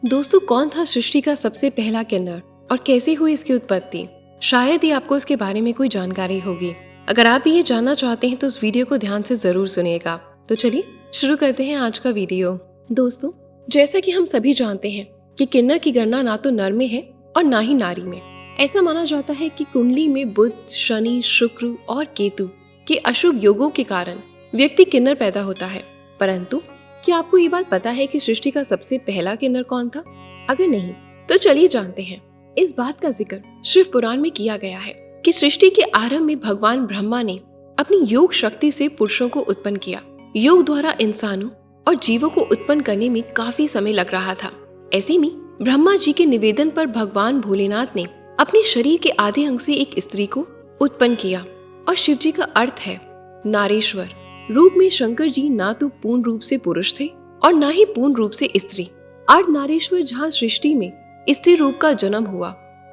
दोस्तों, कौन था सृष्टि का सबसे पहला किन्नर और कैसे हुई इसकी उत्पत्ति? शायद ही आपको इसके बारे में कोई जानकारी होगी। अगर आप भी ये जानना चाहते हैं तो उस वीडियो को ध्यान से जरूर सुनिएगा। तो चलिए शुरू करते हैं आज का वीडियो। दोस्तों, जैसा कि हम सभी जानते हैं कि किन्नर की गणना ना तो नर में है और ना ही नारी में। ऐसा माना जाता है कि कुंडली में बुध, शनि, शुक्र और केतु के अशुभ योगों के कारण व्यक्ति किन्नर पैदा होता है। परंतु क्या आपको ये बात पता है कि सृष्टि का सबसे पहला किन्नर कौन था? अगर नहीं तो चलिए जानते हैं। इस बात का जिक्र शिव पुराण में किया गया है कि सृष्टि के आरंभ में भगवान ब्रह्मा ने अपनी योग शक्ति से पुरुषों को उत्पन्न किया। योग द्वारा इंसानों और जीवों को उत्पन्न करने में काफी समय लग रहा था। ऐसे में ब्रह्मा जी के निवेदन पर भगवान भोलेनाथ ने अपने शरीर के आधे अंग से एक स्त्री को उत्पन्न किया। और शिव जी का अर्थ है नारेश्वर। रूप में शंकर जी ना तो पूर्ण रूप से पुरुष थे और ना ही पूर्ण रूप से स्त्री। अर्धनारीश्वर जहाँ सृष्टि में स्त्री रूप का जन्म हुआ,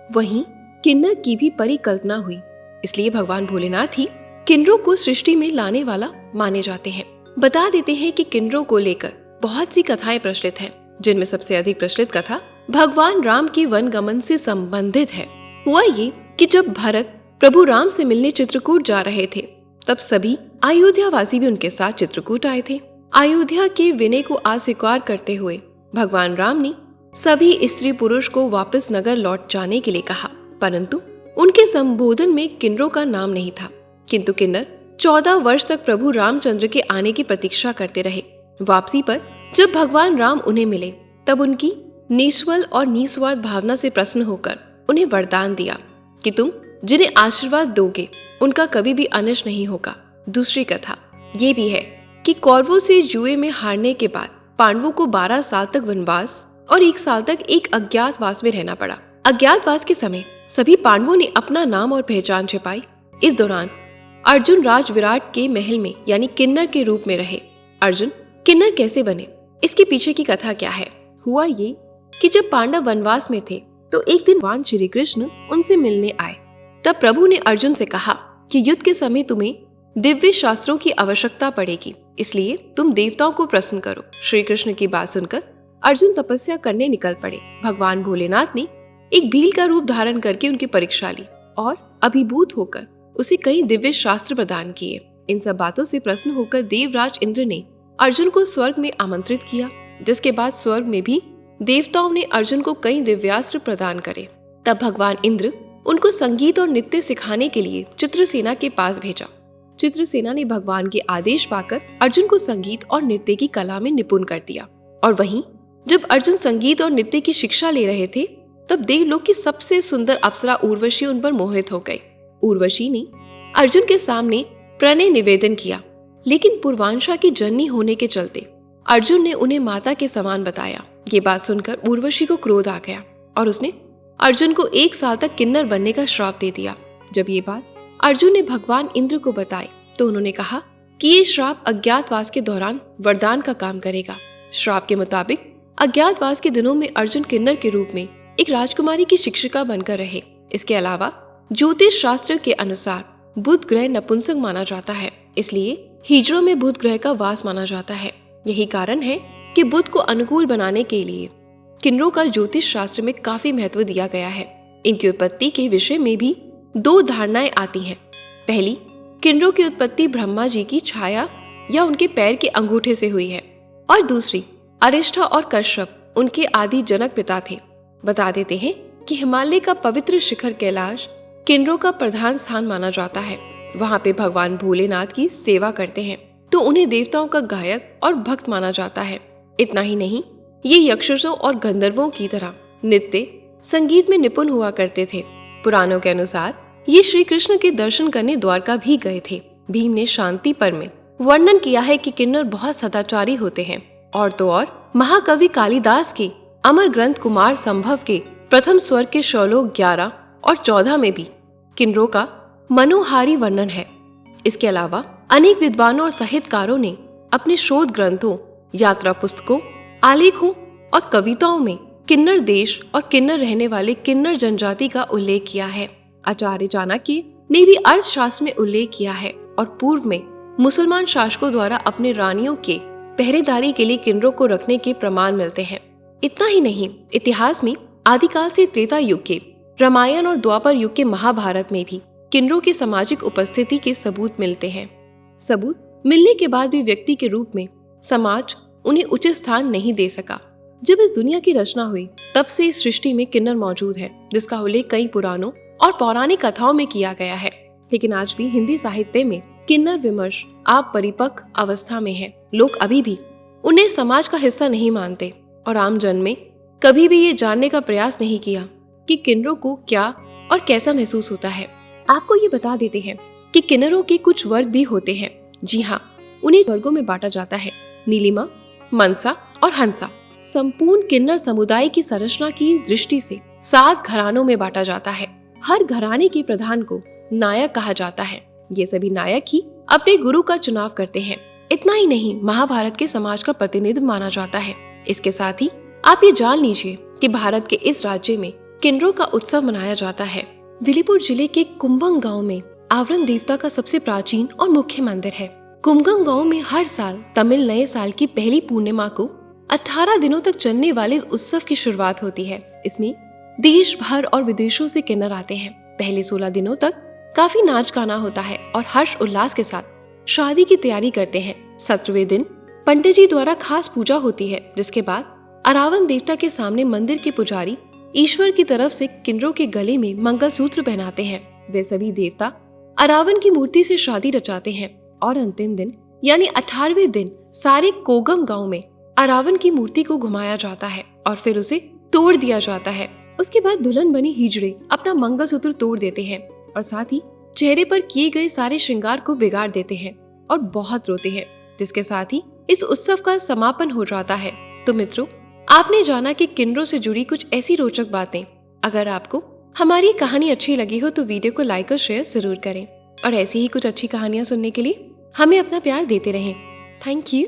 वहीं किन्नर की भी परिकल्पना हुई। इसलिए भगवान भोलेनाथ ही किन्नरों को सृष्टि में लाने वाला माने जाते हैं। बता देते हैं कि किन्नरों को लेकर बहुत सी कथाएं प्रचलित हैं, जिनमें सबसे अधिक प्रचलित कथा भगवान राम के वन गमन से संबंधित है। हुआ ये कि जब भरत प्रभु राम से मिलने चित्रकूट जा रहे थे, तब सभी अयोध्या वासी भी उनके साथ चित्रकूट आए थे। अयोध्या के विनय को अस्वीकार करते हुए भगवान राम ने सभी स्त्री पुरुष को वापस नगर लौट जाने के लिए कहा, परंतु उनके संबोधन में किन्नरों का नाम नहीं था। किंतु किन्नर 14 वर्ष तक प्रभु रामचंद्र के आने की प्रतीक्षा करते रहे। वापसी पर जब भगवान राम उन्हें मिले, तब उनकी निष्फल और निस्वार्थ भावना से प्रसन्न होकर उन्हें वरदान दिया कि तुम जिन्हें आशीर्वाद दोगे उनका कभी भी अनिष्ट नहीं होगा। दूसरी कथा ये भी है कि कौरवों से जुए में हारने के बाद पांडवों को 12 साल तक वनवास और 1 साल तक एक अज्ञातवास में रहना पड़ा। अज्ञातवास के समय सभी पांडवों ने अपना नाम और पहचान छिपाई। इस दौरान अर्जुन राज विराट के महल में यानी किन्नर के रूप में रहे। अर्जुन किन्नर कैसे बने, इसके पीछे की कथा क्या है? हुआ ये कि जब पांडव वनवास में थे तो एक दिन भगवान श्री कृष्ण उनसे मिलने आए। तब प्रभु ने अर्जुन से कहा कि युद्ध के समय तुम्हें दिव्य शास्त्रों की आवश्यकता पड़ेगी, इसलिए तुम देवताओं को प्रसन्न करो। श्री कृष्ण की बात सुनकर अर्जुन तपस्या करने निकल पड़े। भगवान भोलेनाथ ने एक भील का रूप धारण करके उनकी परीक्षा ली और अभिभूत होकर उसे कई दिव्य शास्त्र प्रदान किए। इन सब बातों से प्रसन्न होकर देवराज इंद्र ने अर्जुन को स्वर्ग में आमंत्रित किया, जिसके बाद स्वर्ग में भी देवताओं ने अर्जुन को कई दिव्यास्त्र प्रदान करे। तब भगवान इंद्र उनको संगीत और नृत्य सिखाने के लिए चित्रसेना के पास भेजा। चित्रसेना ने भगवान के आदेश पाकर अर्जुन को संगीत और नृत्य की कला में निपुण कर दिया। और वहीं जब अर्जुन संगीत और नृत्य की शिक्षा ले रहे थे, तब देवलोक की सबसे सुंदर अप्सरा उर्वशी उन पर मोहित हो गई। उर्वशी ने अर्जुन के सामने प्रणय निवेदन किया, लेकिन पूर्वांशा की जननी होने के चलते अर्जुन ने उन्हें माता के समान बताया। ये बात सुनकर उर्वशी को क्रोध आ गया और उसने अर्जुन को 1 साल तक किन्नर बनने का श्राप दे दिया। जब ये बात अर्जुन ने भगवान इंद्र को बताई तो उन्होंने कहा कि ये श्राप अज्ञातवास के दौरान वरदान का काम करेगा। श्राप के मुताबिक अज्ञातवास के दिनों में अर्जुन किन्नर के रूप में एक राजकुमारी की शिक्षिका बनकर रहे। इसके अलावा ज्योतिष शास्त्र के अनुसार बुध ग्रह नपुंसक माना जाता है, इसलिए हिजड़ों में बुध ग्रह का वास माना जाता है। यही कारण है कि बुध को अनुकूल बनाने के लिए किन्नरों का ज्योतिष शास्त्र में काफी महत्व दिया गया है। इनकी उत्पत्ति के विषय में भी 2 धारणाएं आती हैं। पहली, किन्नरों की उत्पत्ति ब्रह्मा जी की छाया या उनके पैर के अंगूठे से हुई है, और दूसरी, अरिष्ठा और कश्यप उनके आदि जनक पिता थे। बता देते हैं कि हिमालय का पवित्र शिखर कैलाश किन्नरों का प्रधान स्थान माना जाता है। वहाँ पे भगवान भोलेनाथ की सेवा करते हैं, तो उन्हें देवताओं का गायक और भक्त माना जाता है। इतना ही नहीं, ये यक्षों और गंधर्वों की तरह नृत्य संगीत में निपुण हुआ करते थे। पुराणों के अनुसार ये श्री कृष्ण के दर्शन करने द्वारका भी गए थे। भीम ने शांति पर्व में वर्णन किया है कि किन्नर बहुत सदाचारी होते हैं। और तो और महाकवि कालिदास के अमर ग्रंथ कुमार संभव के प्रथम स्वर्ग के श्लोक 11 और 14 में भी किन्नरों का मनोहारी वर्णन है। इसके अलावा अनेक विद्वानों और साहित्यकारों ने अपने शोध ग्रंथों, यात्रा पुस्तकों, आलेखों और कविताओं में किन्नर देश और किन्नर रहने वाले किन्नर जनजाति का उल्लेख किया है। आचार्य चाणक्य ने भी अर्थशास्त्र में उल्लेख किया है और पूर्व में मुसलमान शासकों द्वारा अपने रानियों के पहरेदारी के लिए किन्नरों को रखने के प्रमाण मिलते हैं। इतना ही नहीं, इतिहास में आदिकाल से त्रेता युग के रामायण और द्वापर युग के महाभारत में भी किन्नरों की सामाजिक उपस्थिति के सबूत मिलते हैं। सबूत मिलने के बाद भी व्यक्ति के रूप में समाज उन्हें उचित स्थान नहीं दे सका। जब इस दुनिया की रचना हुई तब से इस सृष्टि में किन्नर मौजूद है, जिसका उल्लेख कई पुराणों और पौराणिक कथाओं में किया गया है। लेकिन आज भी हिंदी साहित्य में किन्नर विमर्श आप परिपक्व अवस्था में है। लोग अभी भी उन्हें समाज का हिस्सा नहीं मानते और आम जन में कभी भी ये जानने का प्रयास नहीं किया कि किन्नरों को क्या और कैसा महसूस होता है। आपको ये बता देते हैं कि किन्नरों के कुछ वर्ग भी होते हैं। जी हाँ, उन्हें वर्गों में बांटा जाता है, नीलिमा, मनसा और हंसा। संपूर्ण किन्नर समुदाय की संरचना की दृष्टि से 7 घरानों में बांटा जाता है। हर घराने के प्रधान को नायक कहा जाता है। ये सभी नायक ही अपने गुरु का चुनाव करते हैं। इतना ही नहीं, महाभारत के समाज का प्रतिनिधि माना जाता है। इसके साथ ही आप ये जान लीजिए कि भारत के इस राज्य में किन्नरों का उत्सव मनाया जाता है। विलीपुर जिले के कुंभंग गांव में आवरण देवता का सबसे प्राचीन और मुख्य मंदिर है। कुंभंग गांव में हर साल तमिल नए साल की पहली पूर्णिमा को 18 दिनों तक चलने वाले इस उत्सव की शुरुआत होती है। इसमें देश भर और विदेशों से किन्नर आते हैं। पहले 16 दिनों तक काफी नाच गाना होता है और हर्ष उल्लास के साथ शादी की तैयारी करते हैं। 17वें दिन पंडित जी द्वारा खास पूजा होती है, जिसके बाद अरावण देवता के सामने मंदिर के पुजारी ईश्वर की तरफ से किन्नरों के गले में मंगलसूत्र पहनाते हैं। वे सभी देवता अरावण की मूर्ति से शादी रचाते हैं और अंतिम दिन यानी 18वें दिन सारे कोगम गांव में अरावण की मूर्ति को घुमाया जाता है और फिर उसे तोड़ दिया जाता है। उसके बाद दुल्हन बनी हिजड़े अपना मंगलसूत्र तोड़ देते हैं और साथ ही चेहरे पर किए गए सारे श्रृंगार को बिगाड़ देते हैं और बहुत रोते हैं, जिसके साथ ही इस उत्सव का समापन हो जाता है। तो मित्रों, आपने जाना कि किन्नरों से जुड़ी कुछ ऐसी रोचक बातें। अगर आपको हमारी कहानी अच्छी लगी हो तो वीडियो को लाइक और शेयर जरूर करें और ऐसी ही कुछ अच्छी कहानियां सुनने के लिए हमें अपना प्यार देते रहें। Thank you.